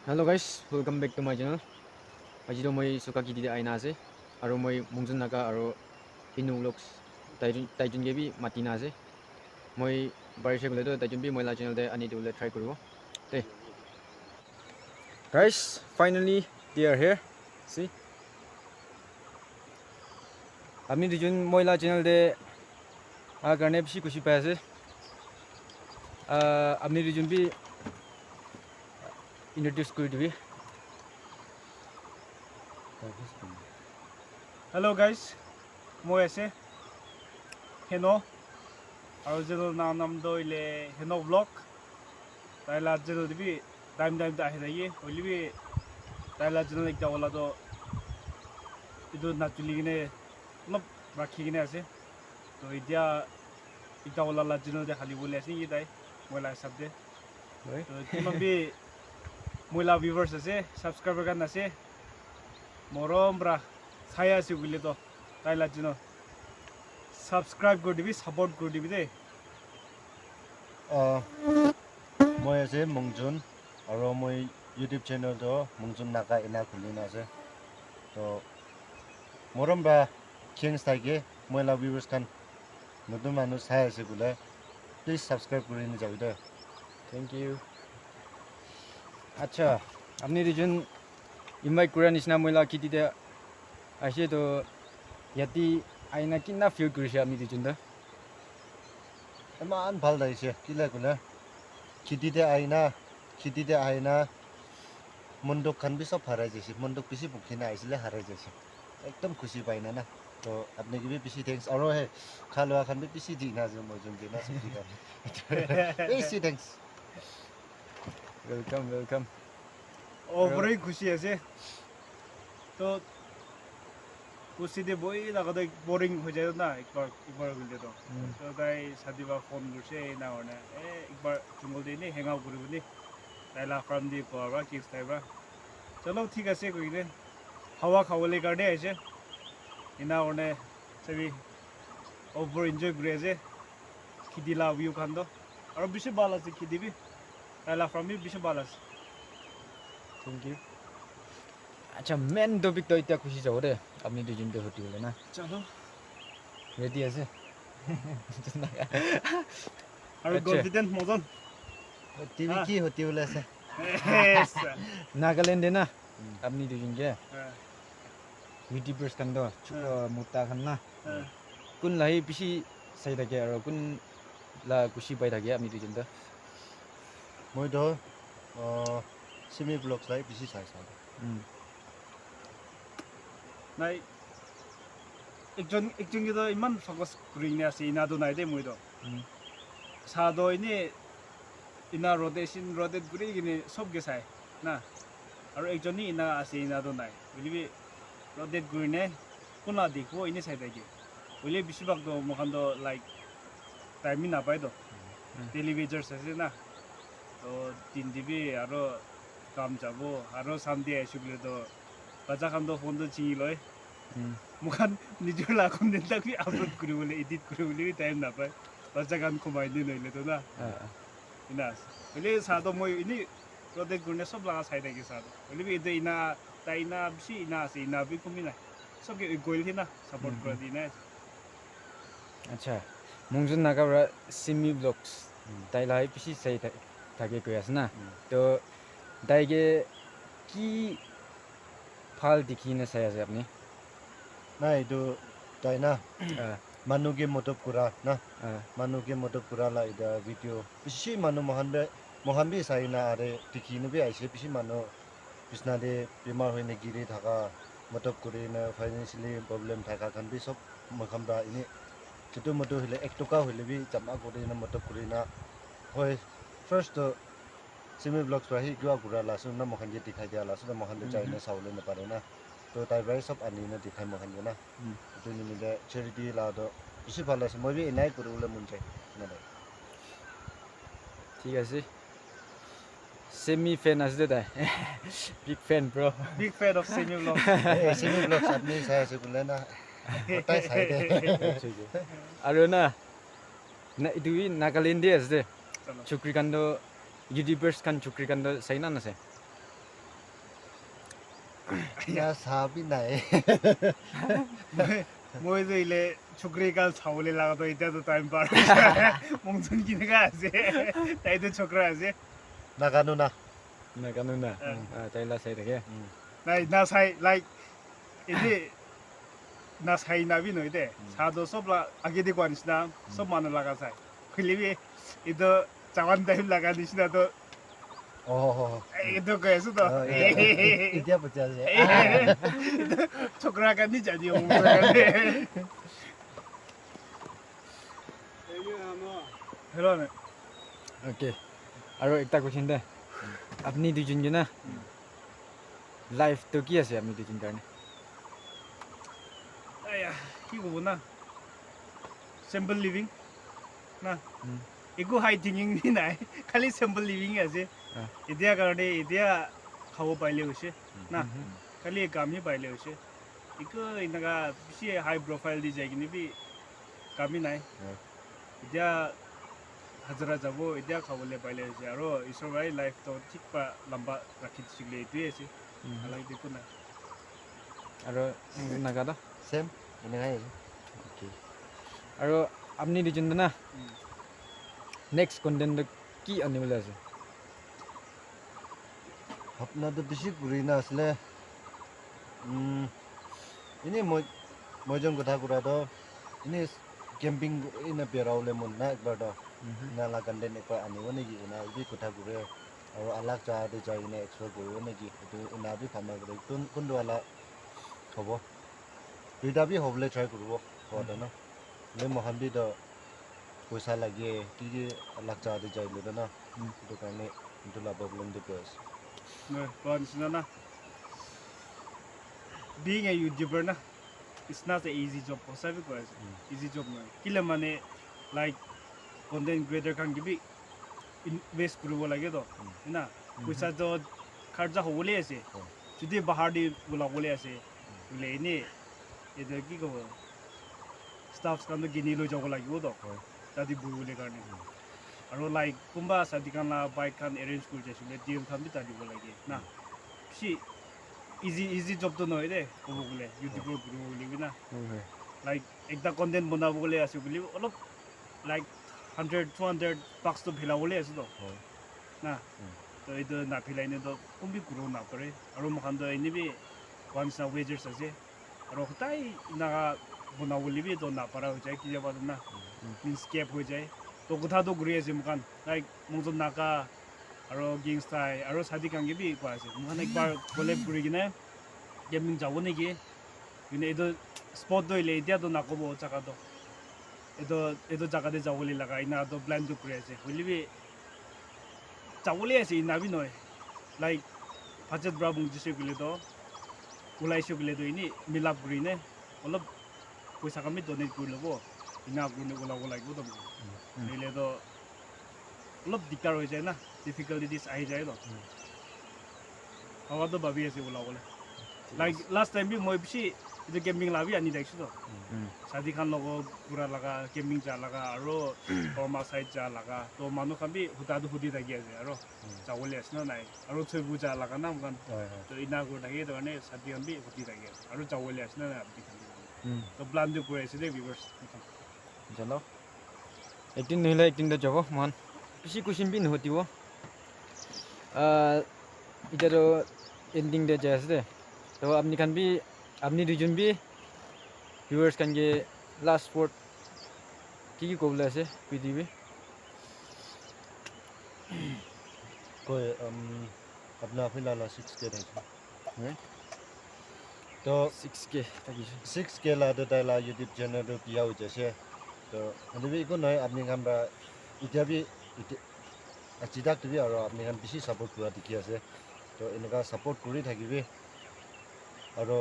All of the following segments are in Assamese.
Hello guys, welcome back to my channel. Ajito moi suka kiti de aina ase. Aro moi mungjun naga aro pinu vlogs. Taijun ge bi matina ase. Moi barishe gule to taijun bi moi la channel de ani de ule try koribo. Te. Guys, finally they are here. See? Amni dijun moi la channel de garne bishi kushi pa ase. Amni dijun bi introduce kori dibi. Hello guys, moi ase Heno aro channel nam do ile Heno vlog taila channel dibi time ta ahida ye olibi taila channel ekta wala do idu natuli gine lop rakhi gine ase to idia ekta wala la channel de khali bole ase ye dai moila sabde to timambi moila viewers ase subscriber kan ase morom bra saya ase gule to taila channel subscribe kori dibi support kori dibi de মই আছে মংজুন আৰু মই ইউটিউব চেনেল তো মংজুন নাকা এনা খুলি না আছে তো মৰম বা কিংস থাকে মই লাভ ভিউয়াৰ্স খান নতুন মানুহ চাই আছে বোলে প্লিজ সাবস্ক্ৰাইব কৰি নি যাবি দে Thank you. Acha, apni region invite kura nisna moila kiti de aise to yati aina kinna feel kurisha apni region da. ইমান ভাল লাগিছে কিলা কোনে খেতিতে আইনা মন্দক খান বি সব হারাই যাইছে মন্দক পিছি বুকিনা আইছিলে হারাই যাইছে একদম খুশি পাইনা না তো আপনি কি পিছি থ্যাঙ্কস আৰু হে খালোৱা খান বি পিছি দিনা যে মই যোন দিনা সবজি খান পিছি thanks Welcome. bari khushi ase to kusi de boi laga de boring ho jaye na ekbar gule to to dai sadi ba phone gurse na orna ekbar jungol de ne hang out kori boli taila from di pora ki style ba chalo thik ase koi ne hawa khawale karne aise ina orne sabi over enjoy kore ase khidila view khan do aro bishi bala ase khidibi taila from me bishi bala ase Thank you. Acha main topic to itya khushi jabo de apni region de hoti bole na. chalo Ready ase? aro confident modon TV কি হতি বলে আছে yes Nagaland de na apni region ge YouTubers kan do mutta kan na. Kun lahi bishi sai da ge aro kun la kushi pai da ge apni region da. মই তো সিমি ব্লগস লাই বেশি চাইছো নাই একজন কি তো ইমান ফোকাস কৰি নে আছে ইনা তো নাই দে মই তো সাদো ইনি ইনা রোটেট গুৰি কিনে সব গে চাই না আৰু একজনী ইনা আছে ইনা তো নাই বুলিবি ৰোটেট গুৰি নে কোনা দেখো ইনি চাই থাকে বুলি বেছিভাগ তো মখান তো লাইক টাইমিং নাপায় তো টেলিভিজনস আছে না তো 3 দিবি আৰু কাম যাব আৰু শান্তি আইছো বলে তো বাজা খান তো ফোন তো চিঙি লয় মুখান নিজৰ লাখন দিন তাকি আপলোড কৰিবলৈ এডিট কৰিবলৈ টাইম নাপায় বাজা গান কমাই দি নইলে তো না ইনা বলে সাদো মই ইনি প্ৰডাক্ট গুনে সব লাগা চাই থাকি সাদো বলে এতে ইনা তাইনা বিছি ইনা আছে ইনা বি কমি নাই সবকে গইল হিনা সাপোর্ট কৰা দি নাই Acha, Mungjun Nagara Simi Vlogs. Tai lai bishi sai thage koi ase na. To dai ge ki phal dikhi na sai ase apni. না এইটো তাই না মানুহে মতব কৰা না মানুহে মতব কৰা লা এটা ভিডিঅ' বেছি মানুহ মহানবি চাই না আৰে দেখিনবি আইছে বেছি মানুহ বিছনাতে বেমাৰ হৈ গিৰি থকা মতব কৰি না ফাইনেন্সিয়েলি প্ৰব্লেম থকা খান বি সব মখামবা এনে যেটো মতো হলে 1 টকা হলে বি জমা কৰি না মতব কৰি না হয় ফাৰ্ষ্ট সিমি ব্লগছ ৰাহি কিবা ঘূৰা লাছো না মখান যে দেখাই দিয়া লাছো মখান যাই না চাউলে নাপাৰে না তো তাই ভাই সব আনি না দেখাই মখান না তো নিমিলে চ্যারিটি লাদো বেশি ভালো আছে মই বি এনাই করবলে মন চাই না ঠিক আছে. Semi fan ase dai. Big fan bro. big fan of semi vlog Simi blogs আপনি চাই আছে বলে না ওটাই চাই দে Aro na itu Nagaland de ase. Chukri kan do YouTubers kan chukri kan do sai na se. Ya sabi na eh. moi do ile chokri kal chawle laga to ita to time par mongsun ki naga ase tai to chokra ase Nagano na. Na kanun na. Taila sai থাকে. nai na sai like ide na sai na bi no ide sa do sob la age de kwanis na sob man laga sai khilibi ido chawan dai laga nisna to Oh. ido ka esu to Ida baca je. chokra ka ni jadi om ka hello ne Okay. আৰু একটা কোশ্চেন দে আপনি দুজন কে না লাইফ তো কি আছে আপনি দুজন কাৰণে aya কি কব না simple living না একো হাই থিংকিং নি নাই খালি simple living আছে এতিয়া কাৰণে এতিয়া খাব পাইলে হৈছে না খালি কামই পাইলে হৈছে একো ইনাগা বেছি হাই প্ৰফাইল দি যায় কিনে বি কামই নাই এতিয়া হাজাৰা যাব এতিয়া খাবলৈ পাইলে হৈছে আৰু ঈশ্বৰবাই লাইফটো ঠিক পা লম্বা ৰাখি দিছিলে এইটোৱে আছে আলাই দেখো নাই আৰু নাগাদা Same. Ini ngay. Okay. আৰু আপনি দুজন না নেক্সট কন্টেন্ট কি আনিবলৈ আছে Hapna to bisi kuri na asle. Ini mo jong kotha kura do. Ini camping ina perau lemon na ekbar do. Na la kanden ekbar ani woni gi na ibi kotha kure. Aru alak cha de cha ina explore kuri woni gi. Itu ina bi phama kure. Kun do ala hobo. Duita bi hoble try kurbo. Koda na. Le mohambi do poisa lagi ki alak cha de cha ile do na. Itu kane itu la problem de pes. no konsin na being a YouTuber na it's not an easy job for sabi ko easy job na kila mane like content creator kan gibi invest kurubo lage to na puisa to kharja hobole ase jodi bahar di bulabole ase bole ni edo ki ko staffs kan to gini lo jago lagibo to tadi buule karne আৰু লাইক কোনবা সাদিকান লা বাইক খান এৰেঞ্জ কৰি যাইছিলে ডিএম খান বি তাদিব লাগে না সি ইজি জব তো নহয় দে ক'ব গ'লে ইউটিউবৰ গুৰু বুলি না লাইক একটা কন্টেন্ট বনাব গ'লে আছে বুলি অলপ লাইক 100-200 bucks তো ভিলাবলৈ আছে তো না তো এইটো নাভিলাইনে তো কোনবি গুৰু নাপাৰে আৰু মখান তো এনেবি ওৱান্স না ৱেজাৰ্ছ আছে আৰু সদায় নাগা বনাবলৈ বি তো নাপাৰা হৈ যায় কেতিয়াবা না মিন্স কেপ হৈ যায় তো কথাটো ঘূৰি আছে মুখান লাইক মংজন নাকা আৰু গেংষ্টাই আৰু চাদি কাংগে বি কোৱা আছে মুখান একবাৰ কলেব কৰি কিনে গেমিং যাব নেকি কিন্তু এইটো স্পট দৈলে এতিয়াতো নাকব জাগাটো এইটো জাগাতে যাবলৈ লগা ইনাটো প্লেনটো কৰি আছে বুলিবি যাবলৈ আছে ইনাবি নহয় লাইক ফাৰ্ষ্টত ব্ৰা বুজিছে বুলিতো ওলাইছে বুলিতো এনেই মিলাপ কৰিনে অলপ পইচা কামি ডনেট কৰি ল'ব ইনা আপুনি ওলাব লাগিব তো নিলেতো অলপ দিগদাৰ হৈ যায় না ডিফিকাল্টিজ আহি যায় ন ভাবাটো ভাবি আছে ওলাবলৈ লাইক লাষ্ট টাইম বি মই বেছি এইটো কেম্পিং লাভি আনি দেখিছোঁ তো চাদি খান লগত ঘূৰা লগা কেম্পিং যা লগা আৰু বৰ্মা চাইড যা লগা তো মানুহ খান বি সুধাটো সুধি থাকি আছে আৰু যাবলৈ আছে ন নাই আৰু থৈবু যা লগা না মোকান তো ইনা কৰি থাকে কাৰণে চাদি খান বি সুধি থাকে আৰু যাবলৈ আছে নাই আপনি খান তো প্লানটো কৰি আছে দেই ভিউৱাৰ্ছ জানো একদিন নহ'লে একদিন যাব মহান বেছি কুৱেশ্যন বি নুসুধিব এতিয়াতো এণ্ডিং ডে যাই আছে দে তো আপনি দুজন বি ভিউৱাৰ্ছ কানকে লাষ্ট ৱৰ্ড কি ক'বলৈ আছে পৃথিৱী Koi apna philala 6K thai. To 6K থাকিছে 6K la de dai la YouTube channel do piau jese. To ande bi ko noi apni kam ba ita bi achidak tu bi aro apni kam bisi support kura dikhi ase. To enaka support kuri thakibe. Aro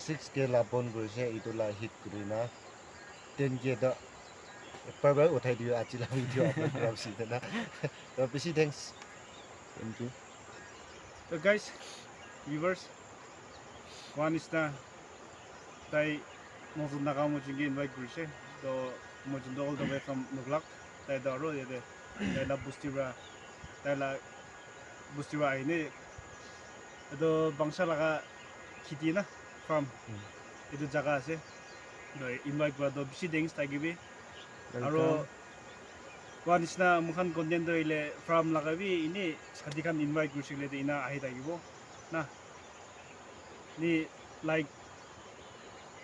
6K la bon gorise itu la hit kurina 10K da par uthai diyo achila video upload kura sida na. To bisi thanks. thank you So guys, viewers, one is na tai mojun naga mojun ge invite kurise. So mojun all the way from Nuglak. Tai daro yede. Tai la bustira ini. Ado bangsa laga খেতি না ফাৰ্ম এইটো জাগা আছে ইনভাইট কৰাটো বেছি ডেংছ থাকিবি আৰু কোৱা নিচিনা মোৰখন কণ্টেণ্ট ধৰিলে ফাৰ্ম লগাবি এনেই চাদিখান ইনভাইট কৰিছিলে ইনা আহি থাকিব না নি লাইক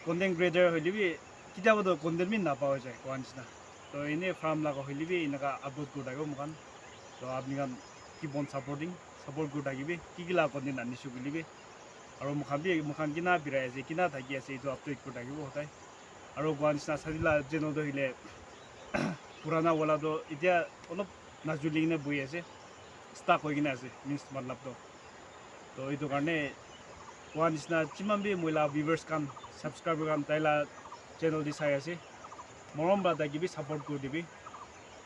কণ্টেণ্ট ক্ৰিয়েটাৰ হ'লেবি কেতিয়াবাতো কণ্টেণ্ট বি নাপাৱা যায় কোৱা নিচিনা তো এনেই ফাৰ্ম লগা হ'লেবি এনেকুৱা আপলোড কৰি থাকিব মোৰখন তো আপুনি কিপ অন ছাপৰ্ট কৰি থাকিবি কি লাভ কণ্টেণ্ট আনিছোঁ বুলিবি আৰু মোৰখন কিনা বিৰাই আছে কিনা থাকি আছে এইটো আপডেট কৰি থাকিব সদায় আৰু কোৱা নিচিনা চাদিলা চেনেল ধৰিলে পুৰাণা ৱালাটো এতিয়া অলপ নাজুলি কিনে বহি আছে ষ্টাক হৈ কিনে আছে মিনছ মতলবটো তো এইটো কাৰণে কোৱা নিচিনা যিমান বি মহিলা ভিউৱাৰ্ছ খান ছাবস্ক্ৰাইবাৰ খান তাইলা চেনেল দি চাই আছে মৰম বা থাকিবি ছাপৰ্ট কৰি দিবি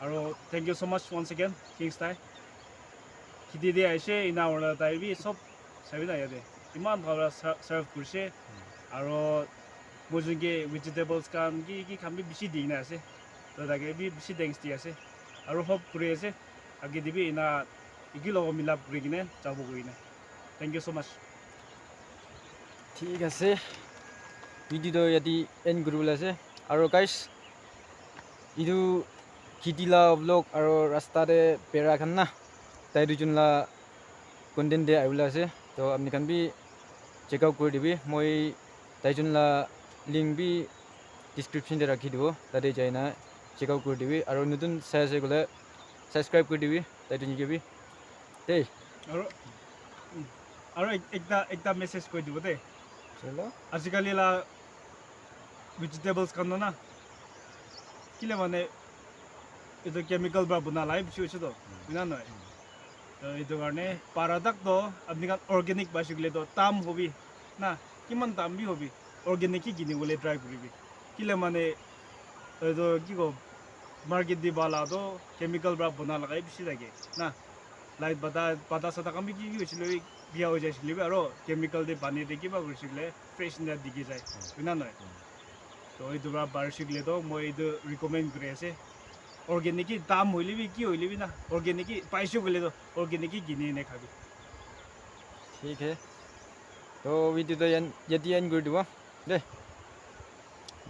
আৰু thank you so' much once again কিংছ তাই খেতি দি আহিছে ইনা অৰ্ডা তাই বি চব চাবি না ইয়াতে ইমান ভাল ছাৰ্ভ কৰিছে আৰু মই যোনকে ভেজিটেবলছ খান কি খান বি বেছি দি কিনে আছে তো তাকে বি বেছি ডেংছ দি আছে আৰু হোপ কৰি আছে আগে দিবি ইনা ইকি লগত মিলাপ কৰি কিনে যাব কৰি কিনে থেংক ইউ ছ' মাছ ঠিক আছে ভিডিঅ'টো ইয়াতে এণ্ড কৰিবলৈ আছে আৰু গাইছ এইটো খেতিলা ব্লগ আৰু ৰাস্তাতে পেৰা খান না তাই দুজনলা কণ্টেণ্ট দিয়ে আহিবলৈ আছে তো আপুনি খান বি চেক আউট কৰি দিবি মই তাইজনলা লিংক বি ডিছক্ৰিপশ্যনতে ৰাখি দিব তাতে যাই না চেক আউট কৰি দিবি আৰু নতুন চাই আছে গ'লে ছাবস্ক্ৰাইব কৰি দিবি তাইটো নিকিবি দেই আৰু একটা মেছেজ কৰি দিব দেই চলো আজিকালি ভেজিটেবলছ খান না কিলে মানে এইটো কেমিকেল বা বনালাই বেছি হৈছেতো না নহয় এইটো কাৰণে পাৰাদাকতো আপুনি অৰ্গেনিক পাইছোঁ গ'লেতো দাম হবি না কিমান দাম বি হবি অৰ্গেনিক কিনিবলৈ ট্ৰাই কৰিবি কিলে মানে এইটো কি কম মাৰ্কেট দি বালাটো কেমিকেল বা বনা লগাই বেছি থাকে না লাইট বাটা চাটা কাম কি হৈছিলে বিয়া হৈ যাইছিলে আৰু কেমিকেল দি পানী দি কিবা কৰিছিলে ফ্ৰেছ নিয়া দিকি যায় না নহয় তো এইটো পৰা বাঢ়িছিলেতো মই এইটো ৰিকমেণ্ড কৰি আছে অৰ্গেনিক দাম হইলেবি কি হইলেবি না অৰ্গেনিক পাইছোঁ গ'লেতো অৰ্গেনিক কিনি এনে খাবি ঠিক হে তো ভিডিঅ'টো ইয়াতে এণ্ড কৰি দিব দেই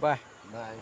বাই নাই